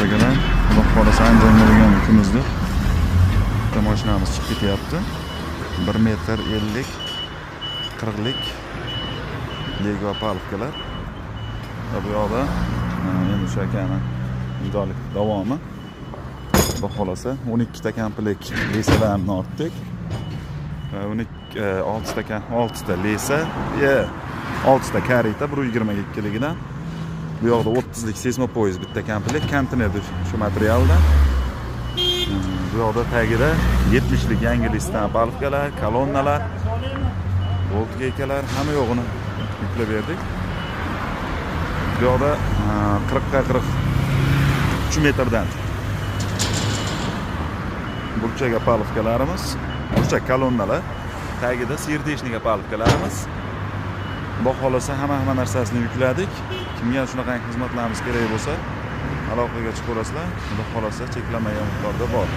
akalar. Xudo xolasa Andijonga degan kunimizdir. Bitta mashinamiz chiqib ketyapti. 1 metr 50 40lik Lego palkalar. Bu yoqda endi o'sha akani imzolik davomi. Xudo xolasa 12 ta komplekt lesalarni ortdik. 6 ta lesa, 6 ta kareta 122 ligidan. Bu yoqda 30 lik seysmopoyez bitta komplekt, konteynerdir shu materialdan. Bu yoqda tagida 70 lik yangi listdan balfkalar, kolonnalar, boltgeykalar hamma yo'g'ini yuklab berdik. Bu yoqda 40 ga 40 3 metrdan burchaga palfkalarimiz, burchak kolonnalar, tagida sirdeshniga palfkalarimiz. Xudo xolasa hamma narsasini yukladik. Kimga shunaqa xizmatlarimiz kerak bo'lsa, aloqaga chiqaverasizlar. Xudo xolasa cheklanmagan miqdorda bor.